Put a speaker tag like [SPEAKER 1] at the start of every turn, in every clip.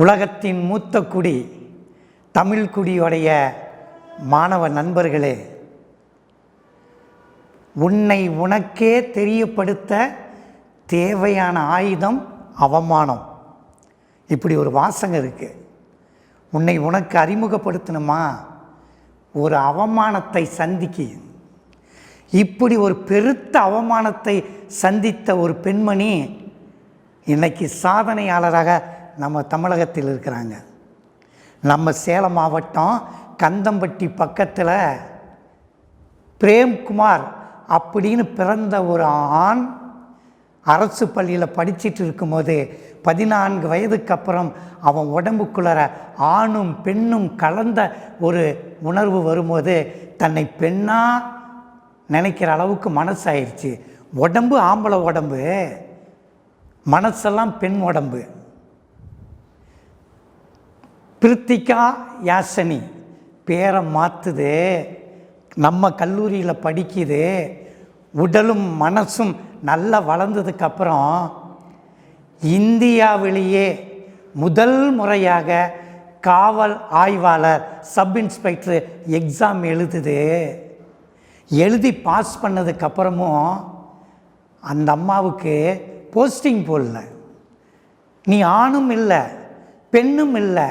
[SPEAKER 1] உலகத்தின் மூத்த குடி தமிழ் குடியுடைய மாணவ நண்பர்களே, உன்னை உனக்கே தெரியப்படுத்த தேவையான ஆயுதம் அவமானம். இப்படி ஒரு வாசகம் இருக்குது. உன்னை உனக்கு அறிமுகப்படுத்தணுமா, ஒரு அவமானத்தை சந்திக்க. இப்படி ஒரு பெருத்த அவமானத்தை சந்தித்த ஒரு பெண்மணி இன்னைக்கு சாதனையாளராக நம்ம தமிழகத்தில் இருக்கிறாங்க. நம்ம சேலம் மாவட்டம் கந்தம்பட்டி பக்கத்தில் பிரேம்குமார் அப்படின்னு பிறந்த ஒரு ஆண் அரசு பள்ளியில் படிச்சுட்டு இருக்கும்போது 14 வயதுக்கு அப்புறம் அவன் உடம்புக்குள்ளற ஆணும் பெண்ணும் கலந்த ஒரு உணர்வு வரும்போது தன்னை பெண்ணாக நினைக்கிற அளவுக்கு மனசாயிருச்சு. உடம்பு ஆம்பளை உடம்பு, மனசெல்லாம் பெண் உடம்பு. பிரித்திகா யாசனி பேரை மாற்றுது, நம்ம கல்லூரியில் படிக்குது. உடலும் மனசும் நல்லா வளர்ந்ததுக்கப்புறம் இந்தியாவிலேயே முதல் முறையாக காவல் ஆய்வாளர் சப் இன்ஸ்பெக்டர் எக்ஸாம் எழுதுது. எழுதி பாஸ் பண்ணதுக்கப்புறமும் அந்த அம்மாவுக்கு போஸ்டிங் போடல. நீ ஆணும் இல்லை பெண்ணும் இல்லை,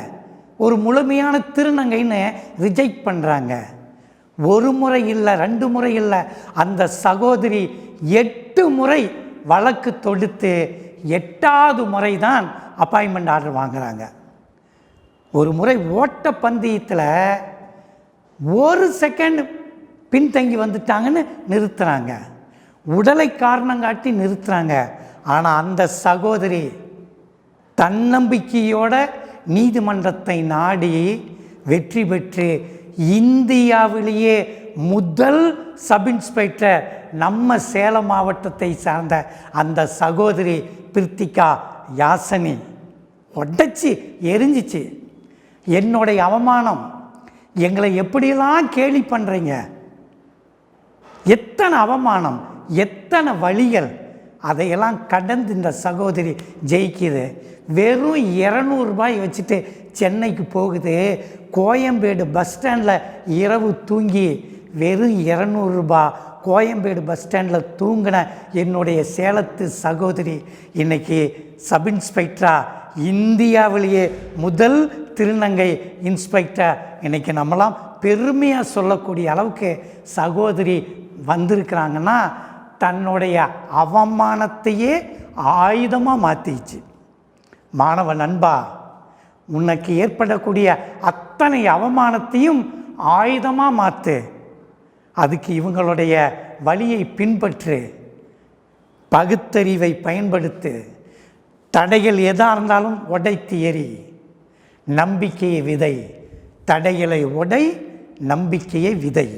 [SPEAKER 1] ஒரு முழுமையான திருநங்கைன்னு ரிஜெக்ட் பண்ணுறாங்க. ஒரு முறை இல்லை, 2 முறை இல்லை, அந்த சகோதரி 8 முறை வழக்கு தொடுத்து 8வது முறை தான் அப்பாயின்மெண்ட் ஆர்டர் வாங்குகிறாங்க. ஒரு முறை ஓட்டப்பந்தயத்தில் 1 செகண்ட் பின்தங்கி வந்துட்டாங்கன்னு நிறுத்துகிறாங்க, உடலை காரணம் காட்டி நிறுத்துகிறாங்க. ஆனால் அந்த சகோதரி தன்னம்பிக்கையோட நீதிமன்றத்தை நாடி வெற்றி பெற்று இந்தியாவிலேயே முதல் சப் இன்ஸ்பெக்டர் நம்ம சேலம் மாவட்டத்தை சார்ந்த அந்த சகோதரி பிரித்திகா யாசனி உடைச்சி எரிஞ்சிச்சு. என்னுடைய அவமானம், எங்களை எப்படியெல்லாம் கேலி பண்ணுறீங்க, எத்தனை அவமானம், எத்தனை வழிகள், அதையெல்லாம் கடந்து இந்த சகோதரி ஜெயிக்குது. வெறும் 200 ரூபாய் வச்சுட்டு சென்னைக்கு போகுது. கோயம்பேடு பஸ் ஸ்டாண்டில் இரவு தூங்கி வெறும் 200 ரூபாய் கோயம்பேடு பஸ் ஸ்டாண்டில் தூங்கின என்னுடைய சேலத்து சகோதரி இன்றைக்கி சப் இன்ஸ்பெக்டராக, இந்தியாவிலேயே முதல் திருநங்கை இன்ஸ்பெக்டர் இன்றைக்கி நம்மளாம் பெருமையாக சொல்லக்கூடிய அளவுக்கு சகோதரி வந்திருக்கிறாங்கன்னா தன்னுடைய அவமானத்தையே ஆயுதமாக மாற்றிச்சு. மாணவ நண்பா, உனக்கு ஏற்படக்கூடிய அத்தனை அவமானத்தையும் ஆயுதமாக மாற்று. அதுக்கு இவங்களுடைய வழியை பின்பற்று, பகுத்தறிவை பயன்படுத்து, தடைகள் எதாக இருந்தாலும் உடைத்து எறி, நம்பிக்கையை விதை, தடைகளை உடை, நம்பிக்கையை விதை.